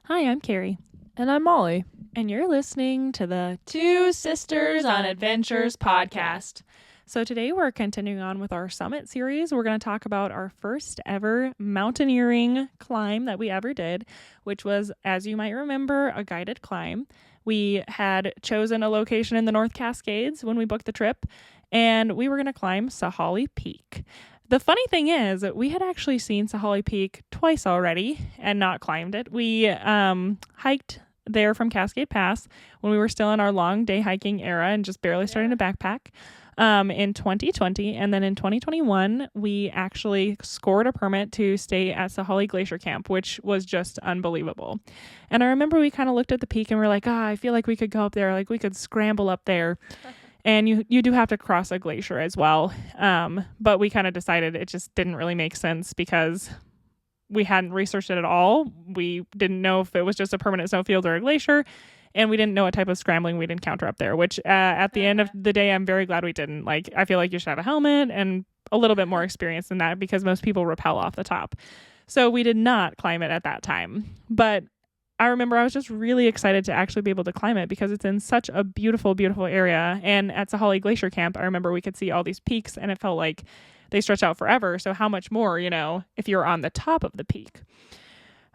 Hi, I'm Carrie, And I'm Molly. and you're listening to the Two Sisters on Adventures podcast. So today we're continuing on with our summit series. We're going to talk about our first ever mountaineering climb that we ever did, which was, as you might remember, a guided climb. We had chosen a location in the North Cascades when we booked the trip, and we were going to climb Sahale Peak. The funny thing is, we had actually seen Sahale Peak twice already and not climbed it. We hiked there from Cascade Pass when we were still in our long day hiking era and just barely starting to backpack in 2020. And then in 2021, we actually scored a permit to stay at Sahale Glacier Camp, which was just unbelievable. And I remember we kind of looked at the peak and we're like, I feel like we could go up there. Like we could scramble up there. And you do have to cross a glacier as well. But we kind of decided it just didn't really make sense because we hadn't researched it at all. We didn't know if it was just a permanent snowfield or a glacier. And we didn't know what type of scrambling we'd encounter up there, which at the end of the day, I'm very glad we didn't. Like, I feel like you should have a helmet and a little bit more experience than that because most people rappel off the top. So we did not climb it at that time. But I remember I was just really excited to actually be able to climb it because it's in such a beautiful, beautiful area. And at Sahale Glacier Camp, I remember we could see all these peaks and it felt like they stretch out forever. So how much more, if you're on the top of the peak.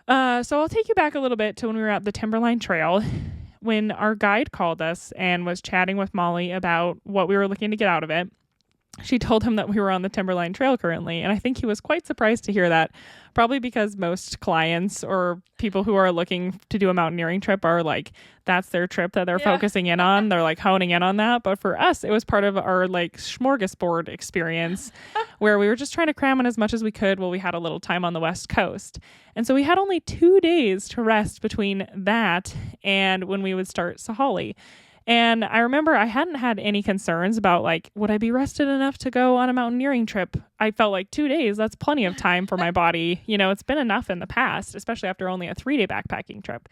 So I'll take you back a little bit to when we were at the Timberline Trail when our guide called us and was chatting with Molly about what we were looking to get out of it. She told him that we were on the Timberline Trail currently, and I think he was quite surprised to hear that, probably because most clients or people who are looking to do a mountaineering trip are like, that's their trip that they're focusing in on. They're like honing in on that. But for us, it was part of our like smorgasbord experience where we were just trying to cram in as much as we could while we had a little time on the West Coast. And so we had only 2 days to rest between that and when we would start Sahale. And I remember I hadn't had any concerns about like, would I be rested enough to go on a mountaineering trip? I felt like 2 days, that's plenty of time for my body. It's been enough in the past, especially after only a 3-day backpacking trip.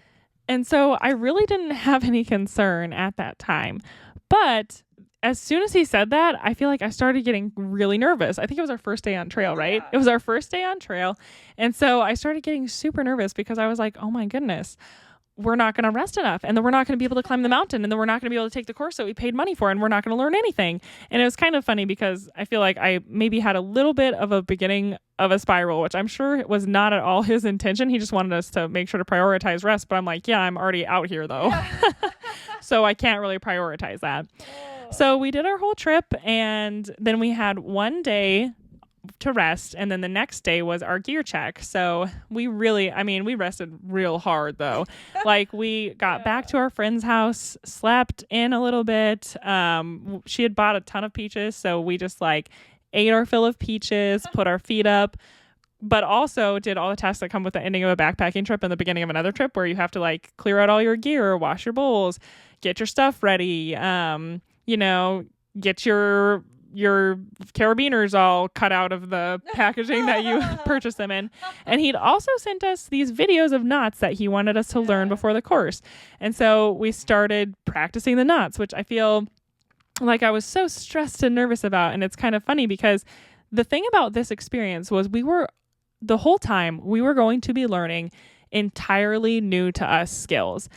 And so I really didn't have any concern at that time. But as soon as he said that, I feel like I started getting really nervous. I think it was our first day on trail, right? It was our first day on trail. And so I started getting super nervous because I was like, oh my goodness, we're not going to rest enough, and then we're not going to be able to climb the mountain, and then we're not going to be able to take the course that we paid money for, and we're not going to learn anything. And it was kind of funny because I feel like I maybe had a little bit of a beginning of a spiral, which I'm sure was not at all his intention. He just wanted us to make sure to prioritize rest. But I'm like, yeah, I'm already out here though. So I can't really prioritize that. So we did our whole trip, and then we had 1 day to rest, and then the next day was our gear check. So we rested real hard though. Like we got back to our friend's house, slept in a little bit. She had bought a ton of peaches, so we just like ate our fill of peaches, put our feet up, but also did all the tasks that come with the ending of a backpacking trip and the beginning of another trip where you have to like clear out all your gear, wash your bowls, get your stuff ready, get your carabiners all cut out of the packaging that you purchased them in. And he'd also sent us these videos of knots that he wanted us to learn before the course. And so we started practicing the knots, which I feel like I was so stressed and nervous about. And it's kind of funny because the thing about this experience was the whole time we were going to be learning entirely new to us skills.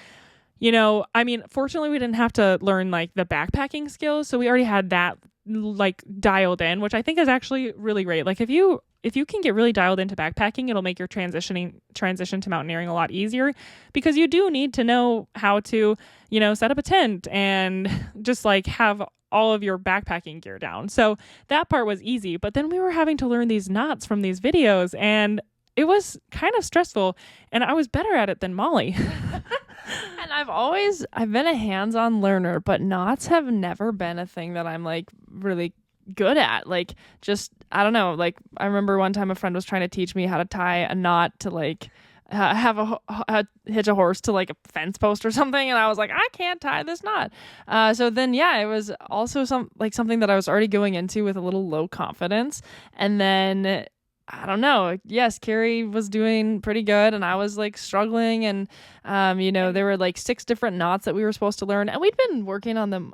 Fortunately we didn't have to learn like the backpacking skills. So we already had that like dialed in, which I think is actually really great. Like if you can get really dialed into backpacking, it'll make your transition to mountaineering a lot easier because you do need to know how to, set up a tent and just like have all of your backpacking gear down. So that part was easy, but then we were having to learn these knots from these videos and it was kind of stressful, and I was better at it than Molly. And I've been a hands-on learner, but knots have never been a thing that I'm like really good at. Like just, I don't know. Like I remember one time a friend was trying to teach me how to tie a knot to like hitch a horse to like a fence post or something. And I was like, I can't tie this knot. So then, it was also something that I was already going into with a little low confidence. And then I don't know. Yes, Carrie was doing pretty good and I was like struggling, and there were like 6 different knots that we were supposed to learn, and we'd been working on them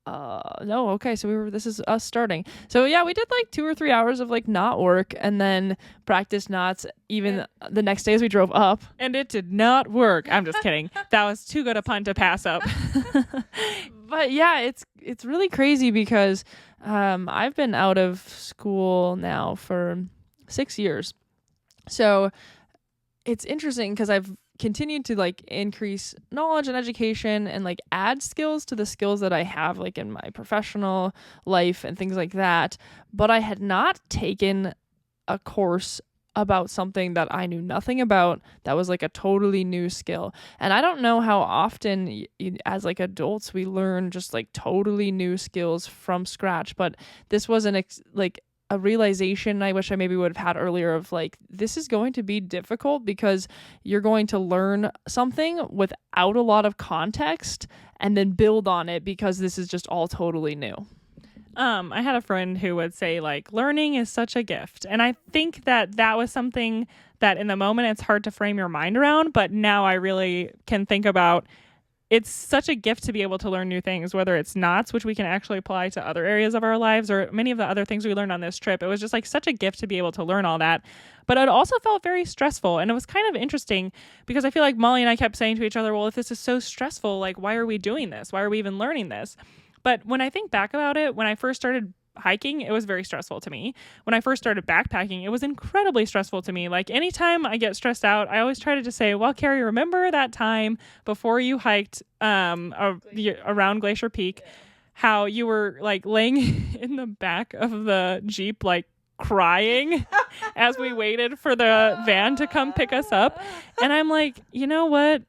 No, okay, so this is us starting. So yeah, we did like 2 or 3 hours of like knot work and then practice knots even the next day as we drove up. And it did not work. I'm just kidding. That was too good a pun to pass up. But yeah, it's really crazy because I've been out of school now for 6 years. So it's interesting because I've continued to like increase knowledge and education and like add skills to the skills that I have like in my professional life and things like that. But I had not taken a course about something that I knew nothing about that was like a totally new skill. And I don't know how often as like adults we learn just like totally new skills from scratch, but this was like a realization I wish I maybe would have had earlier of like, this is going to be difficult because you're going to learn something without a lot of context and then build on it because this is just all totally new. I had a friend who would say like learning is such a gift. And I think that was something that in the moment it's hard to frame your mind around, but now I really can think about it's such a gift to be able to learn new things, whether it's knots, which we can actually apply to other areas of our lives or many of the other things we learned on this trip. It was just like such a gift to be able to learn all that. But it also felt very stressful. And it was kind of interesting because I feel like Molly and I kept saying to each other, well, if this is so stressful, like, why are we doing this? Why are we even learning this? But when I think back about it, when I first started hiking, it was very stressful to me. When I first started backpacking, it was incredibly stressful to me. Like anytime I get stressed out, I always try to just say, well, Carrie, remember that time before you hiked around Glacier Peak, how you were like laying in the back of the Jeep, like crying as we waited for the van to come pick us up. And I'm like, you know what?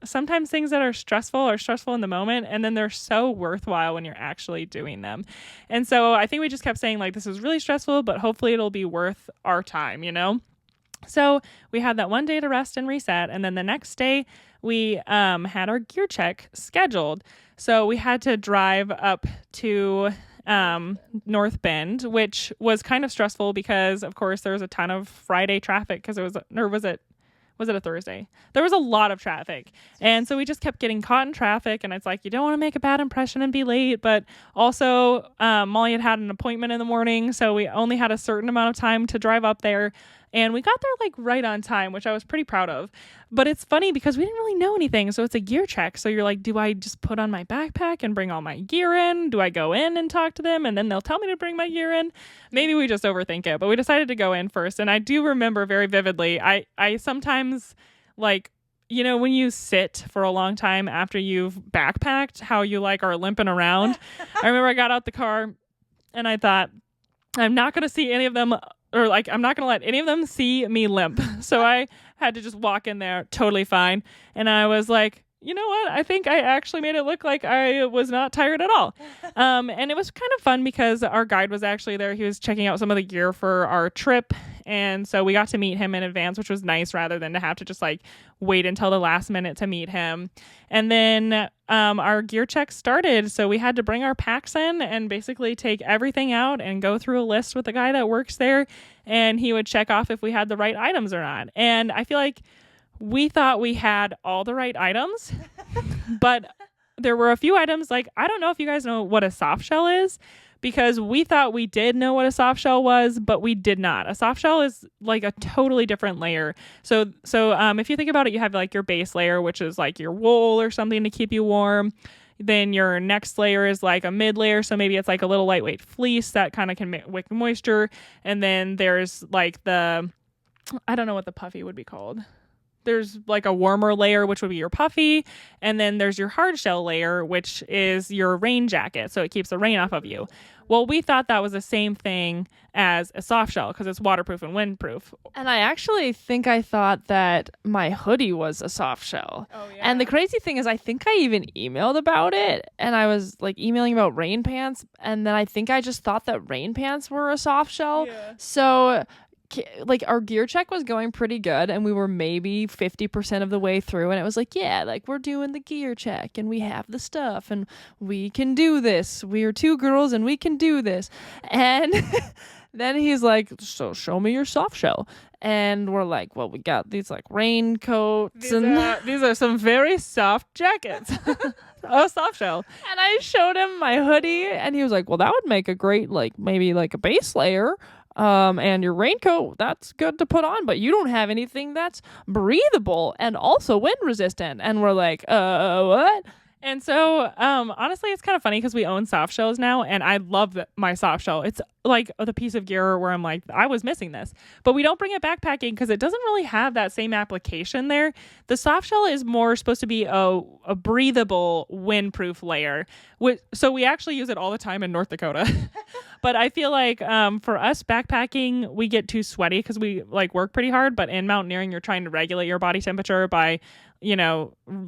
Sometimes things that are stressful in the moment, and then they're so worthwhile when you're actually doing them. And so I think we just kept saying like, this is really stressful, but hopefully it'll be worth our time, you know? So we had that one day to rest and reset. And then the next day we had our gear check scheduled. So we had to drive up to North Bend, which was kind of stressful because of course there was a ton of Friday traffic because was it a Thursday? There was a lot of traffic. And so we just kept getting caught in traffic. And it's like, you don't want to make a bad impression and be late. But also, Molly had an appointment in the morning. So we only had a certain amount of time to drive up there. And we got there like right on time, which I was pretty proud of. But it's funny because we didn't really know anything. So it's a gear check. So you're like, do I just put on my backpack and bring all my gear in? Do I go in and talk to them? And then they'll tell me to bring my gear in? Maybe we just overthink it. But we decided to go in first. And I do remember very vividly, I sometimes like, you know, when you sit for a long time after you've backpacked, how you like are limping around. I remember I got out the car and I thought, I'm not going to see any of them, or like, I'm not going to let any of them see me limp. So I had to just walk in there totally fine. And I was like, you know what? I think I actually made it look like I was not tired at all. And it was kind of fun because our guide was actually there. He was checking out some of the gear for our trip. And so we got to meet him in advance, which was nice rather than to have to just like wait until the last minute to meet him. And then our gear check started. So we had to bring our packs in and basically take everything out and go through a list with the guy that works there. And he would check off if we had the right items or not. And I feel like we thought we had all the right items, but there were a few items like, I don't know if you guys know what a soft shell is, because we thought we did know what a soft shell was, but we did not. A soft shell is like a totally different layer. So if you think about it, you have like your base layer, which is like your wool or something to keep you warm. Then your next layer is like a mid layer. So maybe it's like a little lightweight fleece that kind of can wick moisture. And then there's like I don't know what the puffy would be called. There's like a warmer layer, which would be your puffy. And then there's your hard shell layer, which is your rain jacket. So it keeps the rain off of you. Well, we thought that was the same thing as a soft shell because it's waterproof and windproof. And I actually think I thought that my hoodie was a soft shell. Oh, yeah. And the crazy thing is I think I even emailed about it, and I was like emailing about rain pants. And then I think I just thought that rain pants were a soft shell. Yeah. So like our gear check was going pretty good and we were maybe 50% of the way through, and it was like, yeah, like we're doing the gear check and we have the stuff and we can do this. We're two girls and we can do this. And then he's like, so show me your soft shell. And we're like, well, we got these like raincoats These are some very soft jackets. a soft shell. And I showed him my hoodie, and he was like, well, that would make a great, like, maybe like a base layer. And your raincoat, that's good to put on, but you don't have anything that's breathable and also wind resistant. And we're like, what? And so, honestly, it's kind of funny because we own soft shells now, and I love my soft shell. It's like the piece of gear where I'm like, I was missing this. But we don't bring it backpacking because it doesn't really have that same application there. The soft shell is more supposed to be a breathable, windproof layer. So we actually use it all the time in North Dakota. But I feel like for us backpacking, we get too sweaty because we like work pretty hard. But in mountaineering, you're trying to regulate your body temperature by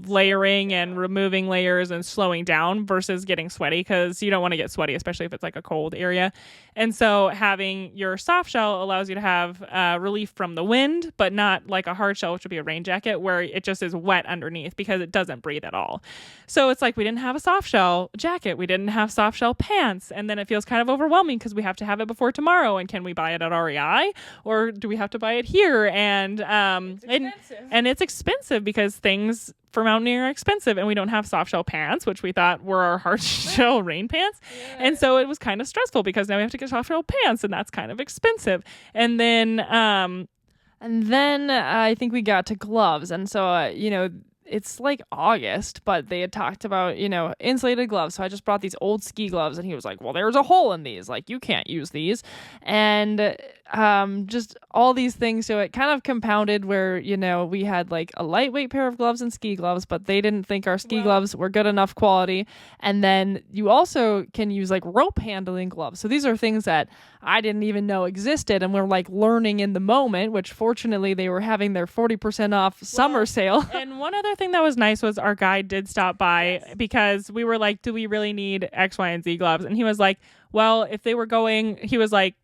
layering and removing layers and slowing down versus getting sweaty, because you don't want to get sweaty, especially if it's like a cold area. And so having your soft shell allows you to have relief from the wind, but not like a hard shell, which would be a rain jacket, where it just is wet underneath because it doesn't breathe at all. So it's like we didn't have a soft shell jacket. We didn't have soft shell pants. And then it feels kind of overwhelming because we have to have it before tomorrow. And can we buy it at REI, or do we have to buy it here? And it's expensive because things for mountaineering are expensive, and we don't have soft shell pants, which we thought were our hard shell rain pants. Yeah. And so it was kind of stressful because now we have to get soft shell pants, and that's kind of expensive. And then I think we got to gloves. And so, it's like August, but they had talked about, insulated gloves. So I just brought these old ski gloves, and he was like, well, there's a hole in these. Like, you can't use these. And just all these things. So it kind of compounded where, we had like a lightweight pair of gloves and ski gloves, but they didn't think our ski gloves were good enough quality. And then you also can use like rope handling gloves. So these are things that I didn't even know existed, and we're like learning in the moment, which fortunately they were having their 40% off summer sale. And one other thing that was nice was our guide did stop by because we were like, do we really need X, Y, and Z gloves? And he was like, well, if they were going, he was like,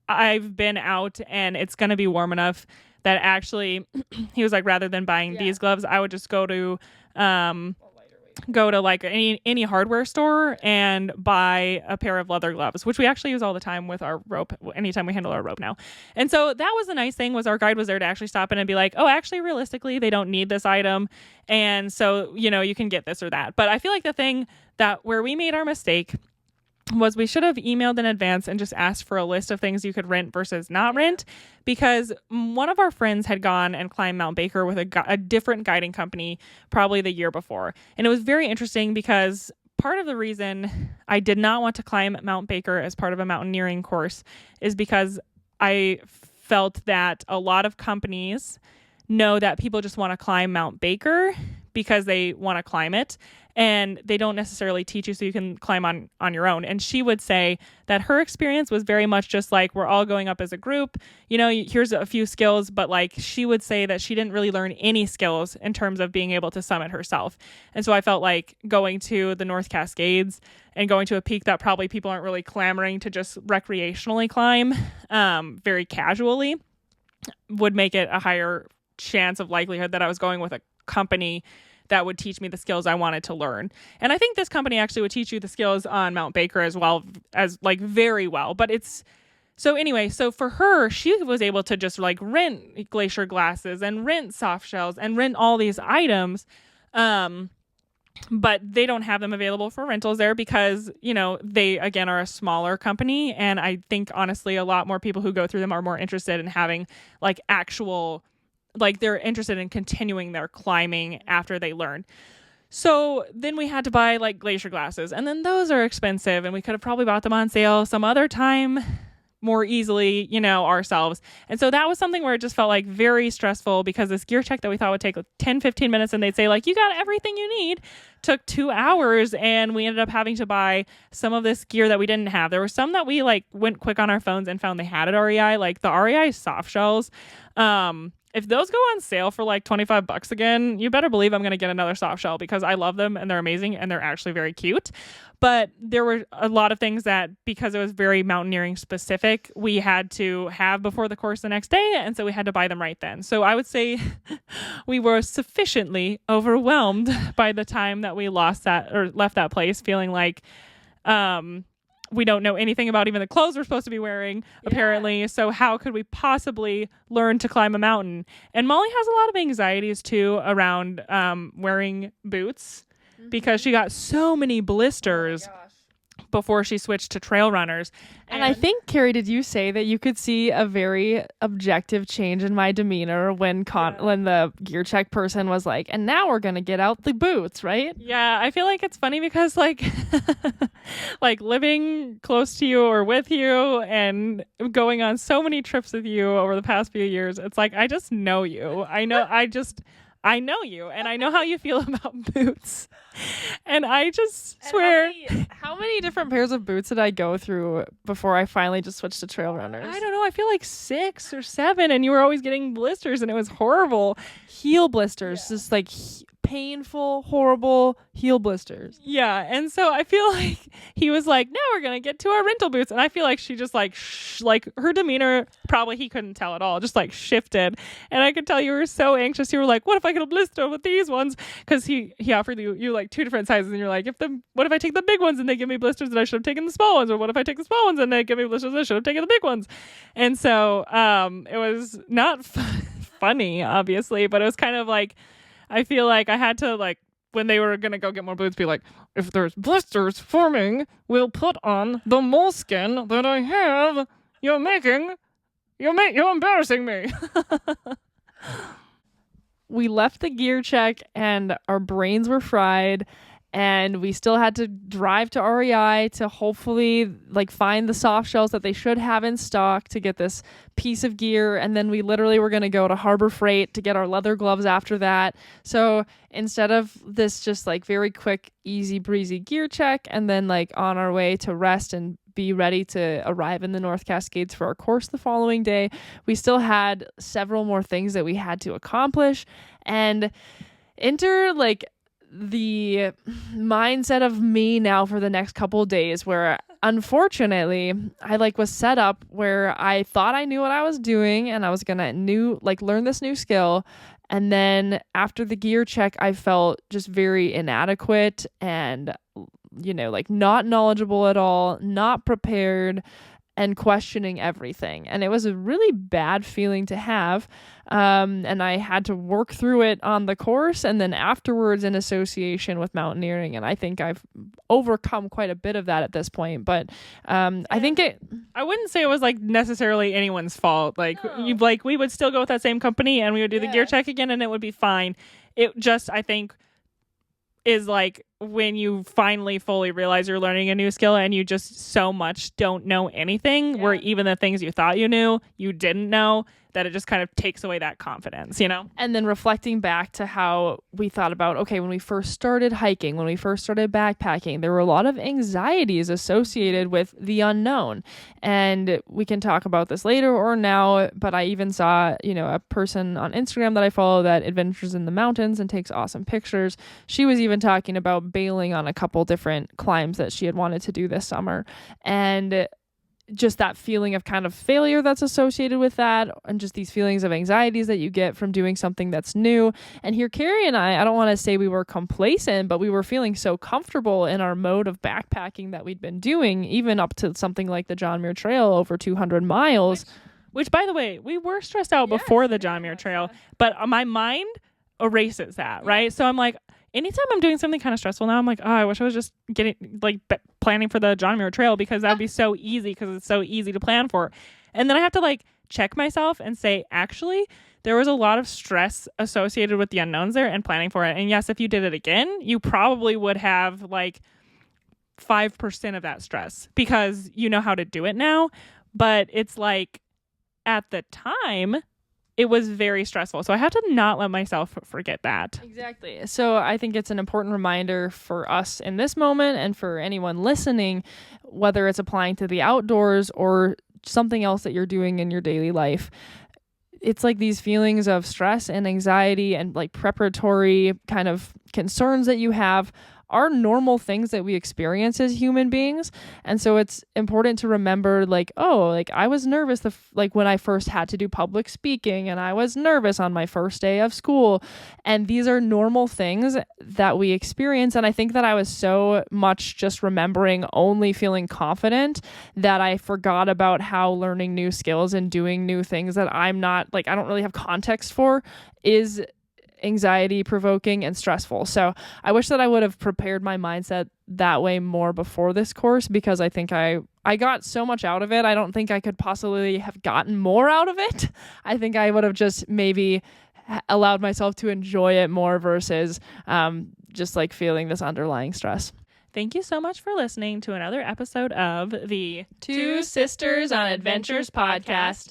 I've been out and it's going to be warm enough that actually, he was like, rather than buying these gloves, I would just go to like any hardware store and buy a pair of leather gloves, which we actually use all the time with our rope, anytime we handle our rope now. And so that was the nice thing, was our guide was there to actually stop in and be like, oh, actually, realistically, they don't need this item. And so, you can get this or that. But I feel like the thing that where we made our mistake was we should have emailed in advance and just asked for a list of things you could rent versus not rent, because one of our friends had gone and climbed Mount Baker with a different guiding company probably the year before. And it was very interesting because part of the reason I did not want to climb Mount Baker as part of a mountaineering course is because I felt that a lot of companies know that people just want to climb Mount Baker because they want to climb it, and they don't necessarily teach you so you can climb on your own. And she would say that her experience was very much just like, we're all going up as a group, here's a few skills, but like she would say that she didn't really learn any skills in terms of being able to summit herself. And so I felt like going to the North Cascades and going to a peak that probably people aren't really clamoring to just recreationally climb very casually would make it a higher chance of likelihood that I was going with a company that would teach me the skills I wanted to learn. And I think this company actually would teach you the skills on Mount Baker as well, as like very well. But so for her, she was able to just like rent glacier glasses and rent soft shells and rent all these items. But they don't have them available for rentals there because, they, again, are a smaller company. And I think, honestly, a lot more people who go through them are more interested in having like actual, like they're interested in continuing their climbing after they learn. So then we had to buy like glacier glasses, and then those are expensive, and we could have probably bought them on sale some other time more easily, ourselves. And so that was something where it just felt like very stressful, because this gear check that we thought would take 10, 15 minutes, and they'd say like, you got everything you need, took 2 hours. And we ended up having to buy some of this gear that we didn't have. There were some that we like went quick on our phones and found they had at REI, like the REI soft shells. If those go on sale for like $25 again, you better believe I'm going to get another soft shell, because I love them and they're amazing and they're actually very cute. But there were a lot of things that, because it was very mountaineering specific, we had to have before the course the next day. And so we had to buy them right then. So I would say we were sufficiently overwhelmed by the time that we left that place, feeling like, we don't know anything about even the clothes we're supposed to be wearing, apparently. So how could we possibly learn to climb a mountain? And Molly has a lot of anxieties too around wearing boots. because she got so many blisters before she switched to trail runners. And I think, Carrie, did you say that you could see a very objective change in my demeanor when the gear check person was like, and now we're going to get out the boots, right? Yeah, I feel like it's funny because like like living close to you or with you and going on so many trips with you over the past few years, it's like I just know you. I know you, and I know how you feel about boots. And I just swear. How many different pairs of boots did I go through before I finally just switched to trail runners? I don't know. I feel like 6 or 7, and you were always getting blisters, and it was horrible. Heel blisters, just like painful, horrible heel blisters. Yeah, and so I feel like he was like, now we're going to get to our rental boots. And I feel like she just like her demeanor, probably he couldn't tell at all, just like shifted. And I could tell you were so anxious. You were like, what if I get a blister with these ones? Because he offered you like 2 different sizes, and you're like, what if I take the big ones and they give me blisters and I should have taken the small ones? Or what if I take the small ones and they give me blisters and I should have taken the big ones? And so it was not funny, obviously, but it was kind of like, I feel like I had to, like, when they were going to go get more boots, be like, if there's blisters forming, we'll put on the moleskin that I have. You're embarrassing me. We left the gear check and our brains were fried, and we still had to drive to REI to hopefully like find the soft shells that they should have in stock to get this piece of gear. And then we literally were going to go to Harbor Freight to get our leather gloves after that. So instead of this just like very quick, easy breezy gear check and then like on our way to rest and be ready to arrive in the North Cascades for our course the following day, we still had several more things that we had to accomplish. And enter like the mindset of me now for the next couple of days, where unfortunately I like was set up where I thought I knew what I was doing and I was gonna learn this new skill, and then after the gear check I felt just very inadequate and like not knowledgeable at all, not prepared, and questioning everything. And it was a really bad feeling to have. And I had to work through it on the course and then afterwards in association with mountaineering. And I think I've overcome quite a bit of that at this point. But I think I wouldn't say it was like necessarily anyone's fault. Like we would still go with that same company and we would do the gear check again and it would be fine. It just, I think, is like when you finally fully realize you're learning a new skill and you just so much don't know anything, where even the things you thought you knew, you didn't know, that it just kind of takes away that confidence, And then reflecting back to how we thought about, okay, when we first started hiking, when we first started backpacking, there were a lot of anxieties associated with the unknown. And we can talk about this later or now, but I even saw, a person on Instagram that I follow that adventures in the mountains and takes awesome pictures. She was even talking about bailing on a couple different climbs that she had wanted to do this summer. And just that feeling of kind of failure that's associated with that, and just these feelings of anxieties that you get from doing something that's new. And here, Carrie and I don't want to say we were complacent, but we were feeling so comfortable in our mode of backpacking that we'd been doing, even up to something like the John Muir Trail over 200 miles. Which, by the way, we were stressed out before the John Muir Trail, but my mind erases that, right? So I'm like, anytime I'm doing something kind of stressful now, I'm like, oh, I wish I was just planning for the John Muir Trail, because that'd be so easy, because it's so easy to plan for. And then I have to check myself and say, actually, there was a lot of stress associated with the unknowns there and planning for it. And yes, if you did it again, you probably would have 5% of that stress because you know how to do it now. But it's at the time, it was very stressful. So I have to not let myself forget that. Exactly. So I think it's an important reminder for us in this moment and for anyone listening, whether it's applying to the outdoors or something else that you're doing in your daily life. It's like these feelings of stress and anxiety and preparatory kind of concerns that you have are normal things that we experience as human beings. And so it's important to remember I was nervous when I first had to do public speaking, and I was nervous on my first day of school, and these are normal things that we experience. And I think that I was so much just remembering only feeling confident that I forgot about how learning new skills and doing new things that I'm not I don't really have context for is anxiety provoking and stressful. So I wish that I would have prepared my mindset that way more before this course, because I think I got so much out of it. I don't think I could possibly have gotten more out of it. I think I would have just maybe allowed myself to enjoy it more versus just like feeling this underlying stress. Thank you so much for listening to another episode of the Two Sisters on Adventures podcast.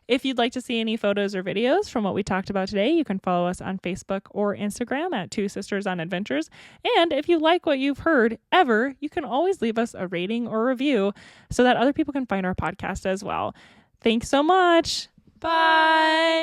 If you'd like to see any photos or videos from what we talked about today, you can follow us on Facebook or Instagram at Two Sisters on Adventures. And if you like what you've heard ever, you can always leave us a rating or review so that other people can find our podcast as well. Thanks so much. Bye.